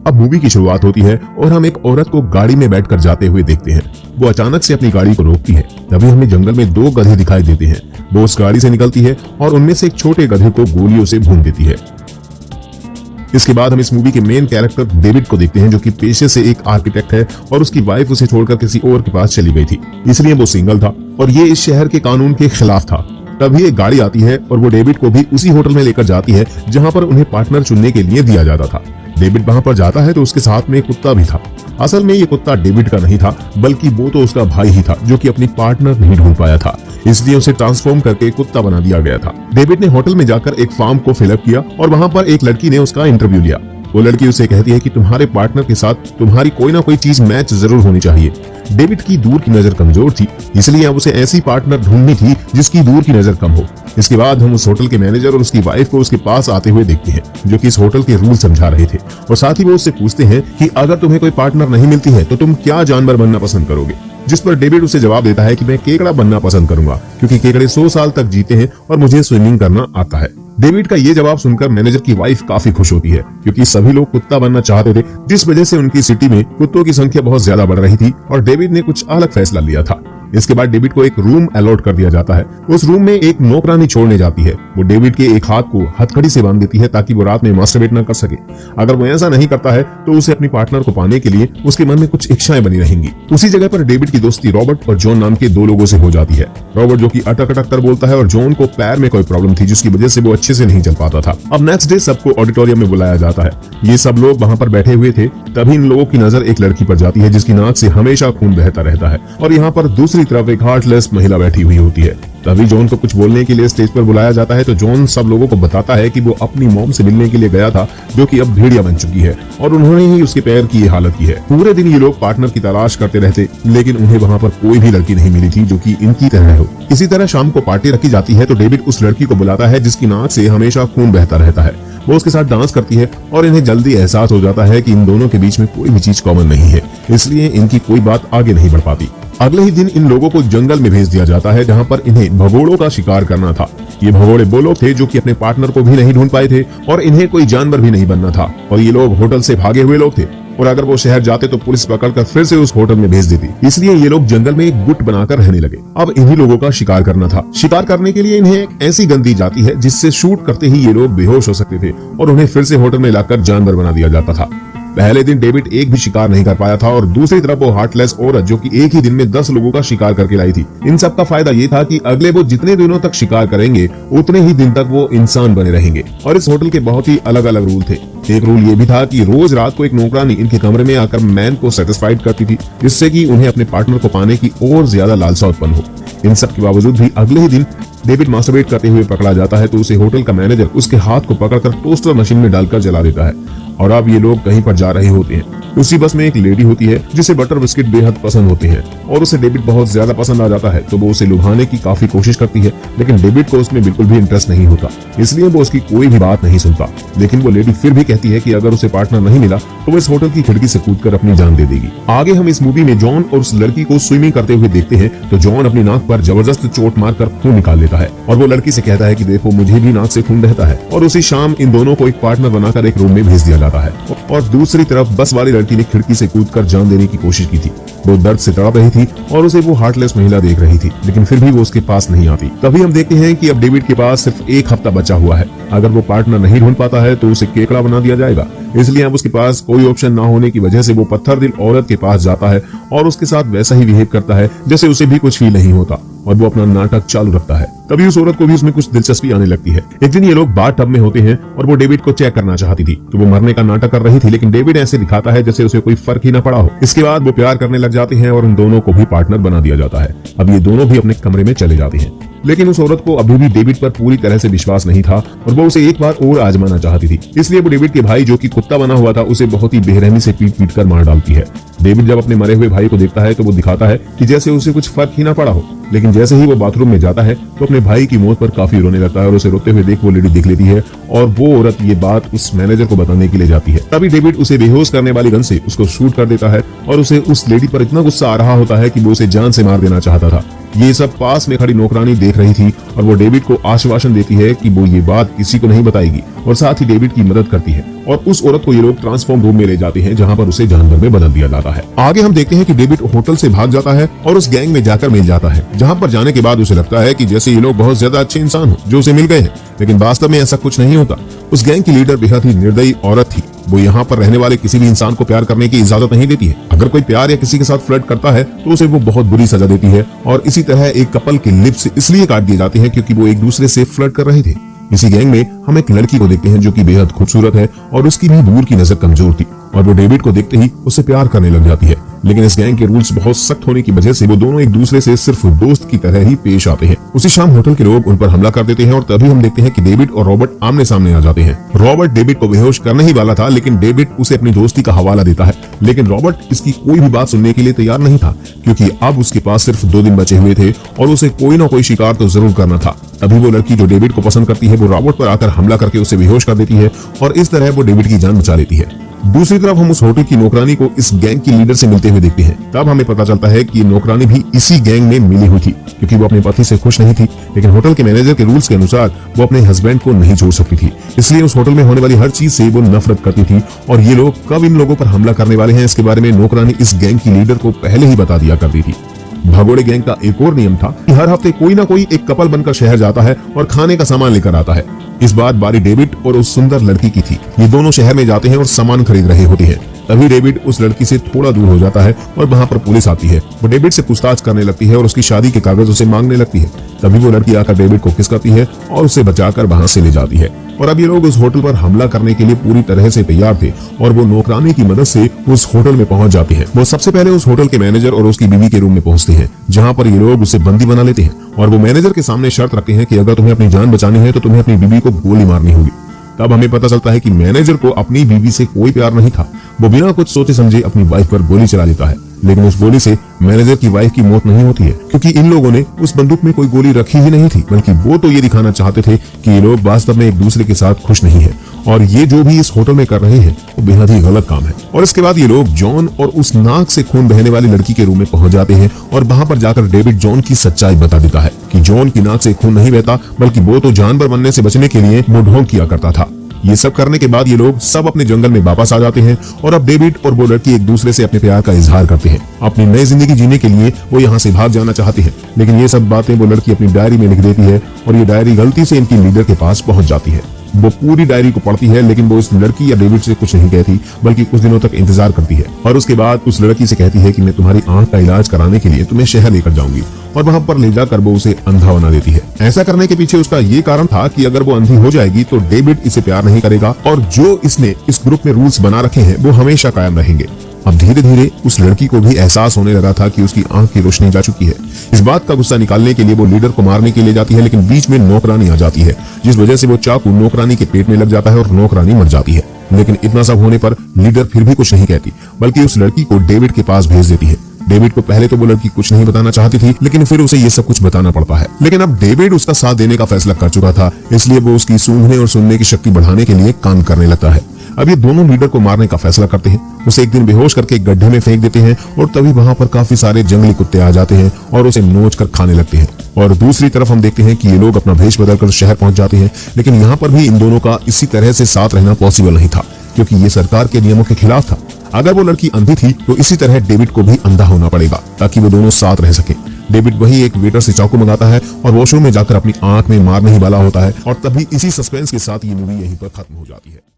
अब मूवी की शुरुआत होती है और हम एक औरत को गाड़ी में बैठकर जाते हुए देखते हैं। वो अचानक से अपनी गाड़ी को रोकती है। तभी हमें जंगल में 2 गधे दिखाई देते हैं। वो उस गाड़ी से निकलती है और उनमें से एक छोटे गधे को गोलियों से भून देती है। इसके बाद हम इस मूवी के मेन कैरेक्टर डेविड को देखते हैं, जो कि पेशे से एक आर्किटेक्ट है और उसकी वाइफ उसे छोड़कर किसी और के पास चली गई थी, इसलिए वो सिंगल था और ये इस शहर के कानून के खिलाफ था। तभी एक गाड़ी आती है और वो डेविड को भी उसी होटल में लेकर जाती है जहां पर उन्हें पार्टनर चुनने के लिए दिया जाता था। डेविड वहां पर जाता है तो उसके साथ में एक कुत्ता भी था। असल में ये कुत्ता डेविड का नहीं था, बल्कि वो तो उसका भाई ही था, जो कि अपनी पार्टनर नहीं ढूंढ पाया था, इसलिए उसे ट्रांसफॉर्म करके कुत्ता बना दिया गया था। डेविड ने होटल में जाकर एक फॉर्म को फिलअप किया और वहां पर एक लड़की ने उसका इंटरव्यू लिया। वो लड़की उसे कहती है कि तुम्हारे पार्टनर के साथ तुम्हारी कोई ना कोई चीज मैच जरूर होनी चाहिए। डेविड की दूर की नजर कमजोर थी, इसलिए अब उसे ऐसी पार्टनर ढूंढनी थी जिसकी दूर की नजर कम हो। इसके बाद हम उस होटल के मैनेजर और उसकी वाइफ को उसके पास आते हुए देखते हैं, जो कि इस होटल के रूल समझा रहे थे, और साथ ही वो उससे पूछते हैं कि अगर तुम्हें कोई पार्टनर नहीं मिलती है तो तुम क्या जानवर बनना पसंद करोगे। जिस पर डेविड उसे जवाब देता है कि मैं केकड़ा बनना पसंद करूंगा, क्योंकि केकड़े 100 साल तक जीते हैं और मुझे स्विमिंग करना आता है। डेविड का ये जवाब सुनकर मैनेजर की वाइफ काफी खुश होती है, क्योंकि सभी लोग कुत्ता बनना चाहते थे, जिस वजह से उनकी सिटी में कुत्तों की संख्या बहुत ज्यादा बढ़ रही थी और डेविड ने कुछ अलग फैसला लिया था। इसके बाद डेविड को एक रूम अलॉट कर दिया जाता है। उस रूम में एक नौकरानी छोड़ने जाती है। वो डेविड के एक हाथ को हथकड़ी से बांध देती है ताकि वो रात में मास्टरबेट न कर सके। अगर वो ऐसा नहीं करता है तो उसे अपनी पार्टनर को पाने के लिए उसके मन में कुछ इच्छाएं बनी रहेंगी। उसी जगह पर डेविड की दोस्ती रॉबर्ट और जॉन नाम के 2 लोगों से हो जाती है। रॉबर्ट जो कि अटक अटक कर बोलता है और जॉन को पैर में कोई प्रॉब्लम थी, जिसकी वजह से वो अच्छे से नहीं चल पाता था। अब नेक्स्ट डे सबको ऑडिटोरियम में बुलाया जाता है। ये सब लोग वहाँ पर बैठे हुए थे। तभी इन लोगों की नजर एक लड़की पर जाती है जिसकी नाक से हमेशा खून बहता रहता है, और यहाँ पर दूसरी तरफ एक हार्टलेस महिला बैठी हुई होती है। तभी जॉन को कुछ बोलने के लिए स्टेज पर बुलाया जाता है, तो जॉन सब लोगों को बताता है कि वो अपनी मॉम से मिलने के लिए गया था, जो कि अब भेड़िया बन चुकी है, और उन्होंने ही उसके पैर की ये हालत की है। पूरे दिन ये लोग पार्टनर की तलाश करते रहते, लेकिन उन्हें वहाँ पर कोई भी लड़की नहीं मिली थी जो कि इनकी तरह हो। इसी तरह शाम को पार्टी रखी जाती है, तो डेविड उस लड़की को बुलाता है जिसकी नाक से हमेशा खून बहता रहता है। वो उसके साथ डांस करती है और इन्हें जल्दी एहसास हो जाता है कि इन दोनों के बीच में कोई भी चीज कॉमन नहीं है, इसलिए इनकी कोई बात आगे नहीं बढ़ पाती। अगले ही दिन इन लोगों को जंगल में भेज दिया जाता है, जहां पर इन्हें भगोड़ों का शिकार करना था। ये भगोड़े वो लोग थे जो कि अपने पार्टनर को भी नहीं ढूंढ पाए थे और इन्हें कोई जानवर भी नहीं बनना था, और ये लोग होटल से भागे हुए लोग थे, और अगर वो शहर जाते तो पुलिस पकड़कर फिर से उस होटल में भेज देती, इसलिए ये लोग जंगल में एक गुट बनाकर रहने लगे। अब इन्हीं लोगों का शिकार करना था। शिकार करने के लिए इन्हें एक ऐसी गन दी जाती है जिससे शूट करते ही ये लोग बेहोश हो सकते थे और उन्हें फिर से होटल में लाकर जानवर बना दिया जाता था। पहले दिन डेविड एक भी शिकार नहीं कर पाया था, और दूसरी तरफ वो हार्टलेस औरत जो कि एक ही दिन में 10 लोगों का शिकार करके लाई थी। इन सब का फायदा ये था कि अगले वो जितने दिनों तक शिकार करेंगे उतने ही दिन तक वो इंसान बने रहेंगे। और इस होटल के बहुत ही अलग अलग रूल थे। एक रूल ये भी था कि रोज रात को एक नौकरानी इनके कमरे में आकर मैन को सेटिस्फाइड करती थी, जिससे कि उन्हें अपने पार्टनर को पाने की और ज्यादा लालसा उत्पन्न हो। इन सब के बावजूद भी अगले ही दिन डेविड मास्टरबेट करते हुए पकड़ा जाता है, तो उसे होटल का मैनेजर उसके हाथ को पकड़कर टोस्टर मशीन में डालकर जला देता है। और अब ये लोग कहीं पर जा रहे होते हैं। उसी बस में एक लेडी होती है जिसे बटर बिस्किट बेहद पसंद होते हैं, और उसे डेविड बहुत ज्यादा पसंद आ जाता है, तो वो उसे लुभाने की काफी कोशिश करती है, लेकिन डेविड को उसमें बिल्कुल भी इंटरेस्ट नहीं होता, इसलिए वो उसकी कोई भी बात नहीं सुनता। लेकिन वो लेडी फिर भी कहती है कि अगर उसे पार्टनर नहीं मिला तो वो इस होटल की खिड़की से कूदकर अपनी जान दे देगी। आगे हम इस मूवी में जॉन और उस लड़की को स्विमिंग करते हुए देखते हैं, तो जॉन अपनी नाक पर जबरदस्त चोट मारकर खून निकाल लेता है, और वो लड़की से कहता है कि देखो मुझे भी नाक से खून बहता है, और उसी शाम इन दोनों को एक पार्टनर बनाकर एक रूम में भेज दिया जाता है। और दूसरी तरफ बस वाली लड़की ने खिड़की से कूदकर जान देने की कोशिश की थी। वो दर्द से तड़प रही थी और उसे वो हार्टलेस महिला देख रही थी, लेकिन फिर भी वो उसके पास नहीं आती। तभी हम देखते हैं कि अब डेविड के पास सिर्फ 1 हफ्ता बचा हुआ है। अगर वो पार्टनर नहीं ढूंढ पाता है तो उसे केकड़ा बना दिया जाएगा, इसलिए अब उसके पास कोई ऑप्शन ना होने की वजह से वो पत्थर दिल औरत के पास जाता है और उसके साथ वैसा ही बिहेव करता है जैसे उसे भी कुछ फील नहीं होता, और वो अपना नाटक चालू रखता है। तभी उस औरत को भी उसमें कुछ दिलचस्पी आने लगती है। एक दिन ये लोग बाथ टब में होते हैं और वो डेविड को चेक करना चाहती थी, तो वो मरने का नाटक कर रही थी, लेकिन डेविड ऐसे दिखाता है जैसे उसे कोई फर्क ही ना पड़ा हो। इसके बाद वो प्यार करने लग जाते हैं और उन दोनों को भी पार्टनर बना दिया जाता है। अब ये दोनों भी अपने कमरे में चले जाते हैं, लेकिन उस औरत को अभी भी डेविड पर पूरी तरह से विश्वास नहीं था और वो उसे एक बार और आजमाना चाहती थी, इसलिए वो डेविड के भाई जो कि कुत्ता बना हुआ था उसे बहुत ही बेरहमी से पीट पीट कर मार डालती है। डेविड जब अपने मरे हुए भाई को देखता है तो वो दिखाता है कि जैसे उसे कुछ फर्क ही ना पड़ा हो, लेकिन जैसे ही वो बाथरूम में जाता है तो अपने भाई की मौत पर काफी रोने लगता है, और उसे रोते हुए देख वो लेडी देख लेती है और वो औरत ये बात उस मैनेजर को बताने के लिए जाती है। तभी डेविड उसे बेहोश करने वाली गन से उसको शूट कर देता है और उसे उस लेडी पर इतना गुस्सा आ रहा होता है कि वो उसे जान से मार देना चाहता था। ये सब पास में खड़ी नौकरानी देख रही थी और वो डेविड को आश्वासन देती है कि वो ये बात किसी को नहीं बताएगी और साथ ही डेविड की मदद करती है। और उस औरत को ये लोग ट्रांसफॉर्म रूम में ले जाते हैं जहाँ पर उसे जानवर में बदल दिया जाता है। आगे हम देखते हैं कि डेविड होटल से भाग जाता है और उस गैंग में जाकर मिल जाता है, जहाँ पर जाने के बाद उसे लगता है कि जैसे ये लोग बहुत ज्यादा अच्छे इंसान हो जो उसे मिल गए हैं, लेकिन वास्तव में ऐसा कुछ नहीं होता। उस गैंग की लीडर बेहद ही निर्दयी औरत थी। वो यहाँ पर रहने वाले किसी भी इंसान को प्यार करने की इजाजत नहीं देती है। अगर कोई प्यार या किसी के साथ फ्लर्ट करता है तो उसे वो बहुत बुरी सजा देती है। और इसी तरह एक कपल के लिप्स इसलिए काट दिए जाते हैं क्योंकि वो एक दूसरे से फ्लर्ट कर रहे थे। इसी गैंग में हम एक लड़की को देखते हैं जो कि बेहद खूबसूरत है और उसकी भी दूर की नजर कमजोर थी और वो डेविड को देखते ही उससे प्यार करने लग जाती है। लेकिन इस गैंग के रूल्स बहुत सख्त होने की वजह से वो दोनों एक दूसरे से सिर्फ दोस्त की तरह ही पेश आते हैं। उसी शाम होटल के लोग उन पर हमला कर देते हैं और तभी हम देखते हैं कि डेविड और रॉबर्ट आमने सामने आ जाते हैं। रॉबर्ट डेविड को बेहोश करने ही वाला था, लेकिन डेविड उसे अपनी दोस्ती का हवाला देता है। लेकिन रॉबर्ट इसकी कोई भी बात सुनने के लिए तैयार नहीं था, क्योंकि अब उसके पास सिर्फ 2 दिन बचे हुए थे और उसे कोई ना कोई शिकार तो जरूर करना था। तभी वो लड़की जो डेविड को पसंद करती है वो रॉबर्ट पर आकर हमला करके उसे बेहोश कर देती है और इस तरह वो डेविड की जान बचा लेती है। दूसरी तरफ हम उस होटल की नौकरानी को इस गैंग की लीडर से मिलते हुए देखते हैं। तब हमें पता चलता है कि ये नौकरानी भी इसी गैंग में मिली हुई थी, क्योंकि वो अपने पति से खुश नहीं थी, लेकिन होटल के मैनेजर के रूल्स के अनुसार वो अपने हस्बैंड को नहीं छोड़ सकती थी। इसलिए उस होटल में होने वाली हर चीज से वो नफरत करती थी और ये लोग कब इन लोगों पर हमला करने वाले हैं इसके बारे में नौकरानी इस गैंग की लीडर को पहले ही बता दिया करती थी। भगोड़े गैंग का एक और नियम था कि हर हफ्ते कोई ना कोई एक कपल बनकर शहर जाता है और खाने का सामान लेकर आता है। इस बार बारी डेविड और उस सुंदर लड़की की थी। ये दोनों शहर में जाते हैं और सामान खरीद रहे होते हैं। तभी डेविड उस लड़की से थोड़ा दूर हो जाता है और वहाँ पर पुलिस आती है। वो डेविड से पूछताछ करने लगती है और उसकी शादी के कागज उसे मांगने लगती है। तभी वो लड़की आकर डेविड को किस करती है और उसे बचाकर वहाँ से ले जाती है। और अब ये लोग उस होटल पर हमला करने के लिए पूरी तरह से तैयार थे और वो नौकरानी की मदद से उस होटल में पहुंच जाते हैं। वो सबसे पहले उस होटल के मैनेजर और उसकी बीवी के रूम में पहुंचते हैं, जहां पर ये लोग उसे बंदी बना लेते हैं और वो मैनेजर के सामने शर्त रखते हैं कि अगर तुम्हें अपनी जान बचानी है तो तुम्हें अपनी बीवी को गोली मारनी होगी। तब हमें पता चलता है कि मैनेजर को अपनी बीवी से कोई प्यार नहीं था। वो बिना कुछ सोचे समझे अपनी वाइफ पर गोली चला देता है, लेकिन उस गोली से मैनेजर की वाइफ की मौत नहीं होती है, क्योंकि इन लोगों ने उस बंदूक में कोई गोली रखी ही नहीं थी, बल्कि वो तो ये दिखाना चाहते थे कि ये लोग वास्तव में एक दूसरे के साथ खुश नहीं है और ये जो भी इस होटल में कर रहे हैं वो बेहद ही गलत काम है। और इसके बाद ये लोग जॉन और उस नाक से खून बहने वाली लड़की के रूम में पहुंच जाते हैं और वहां पर जाकर डेविड जॉन की सच्चाई बता देता है कि जॉन की नाक से खून नहीं बहता, बल्कि वो तो जानवर बनने से बचने के लिए मुंह ढोंग किया करता था। ये सब करने के बाद ये लोग सब अपने जंगल में वापस आ जाते हैं और अब डेविड और वो लड़की एक दूसरे से अपने प्यार का इजहार करते हैं। अपनी नई जिंदगी जीने के लिए वो यहाँ से भाग जाना चाहते हैं, लेकिन ये सब बातें वो लड़की अपनी डायरी में लिख देती है और ये डायरी गलती से इनकी लीडर के पास पहुंच जाती है। वो पूरी डायरी को पढ़ती है, लेकिन वो इस लड़की या डेविड से कुछ नहीं कहती, बल्कि कुछ दिनों तक इंतजार करती है और उसके बाद उस लड़की से कहती है कि मैं तुम्हारी आंख का इलाज कराने के लिए तुम्हें शहर लेकर जाऊंगी और वहां पर ले जाकर वो उसे अंधा बना देती है। ऐसा करने के पीछे उसका ये कारण था कि अगर वो अंधी हो जाएगी तो डेविड इसे प्यार नहीं करेगा और जो इसने इस ग्रुप में रूल्स बना रखे हैं वो हमेशा कायम रहेंगे। अब धीरे धीरे उस लड़की को भी एहसास होने लगा था कि उसकी आंख की रोशनी जा चुकी है। इस बात का गुस्सा निकालने के लिए वो लीडर को मारने के लिए जाती है, लेकिन बीच में नौकरानी आ जाती है, जिस वजह से वो चाकू नौकरानी के पेट में लग जाता है और नौकरानी मर जाती है। लेकिन इतना सब होने पर लीडर फिर भी कुछ नहीं कहती, बल्कि उस लड़की को डेविड के पास भेज देती है। डेविड को पहले तो वो लड़की कुछ नहीं बताना चाहती थी, लेकिन फिर उसे ये सब कुछ बताना पड़ता है। लेकिन अब डेविड उसका साथ देने का फैसला कर चुका था, इसलिए वो उसकी सूंघने और सुनने की शक्ति बढ़ाने के लिए काम करने लगता है। अब ये दोनों लीडर को मारने का फैसला करते हैं। उसे एक दिन बेहोश करके एक गड्ढे में फेंक देते हैं और तभी वहां पर काफी सारे जंगली कुत्ते आ जाते हैं और उसे नोच कर खाने लगते हैं। और दूसरी तरफ हम देखते हैं कि ये लोग अपना भेष बदलकर शहर पहुंच जाते हैं, लेकिन यहाँ पर भी इन दोनों का इसी तरह से साथ रहना पॉसिबल नहीं था, क्योंकि ये सरकार के नियमों के खिलाफ था। अगर वो लड़की अंधी थी तो इसी तरह डेविड को भी अंधा होना पड़ेगा ताकि वो दोनों साथ रह सके। डेविड वही एक वेटर से चाकू मंगाता है और वॉशरूम में जाकर अपनी आंख में मारने ही वाला होता है और तभी इसी सस्पेंस के साथ ये मूवी यहीं पर खत्म हो जाती है।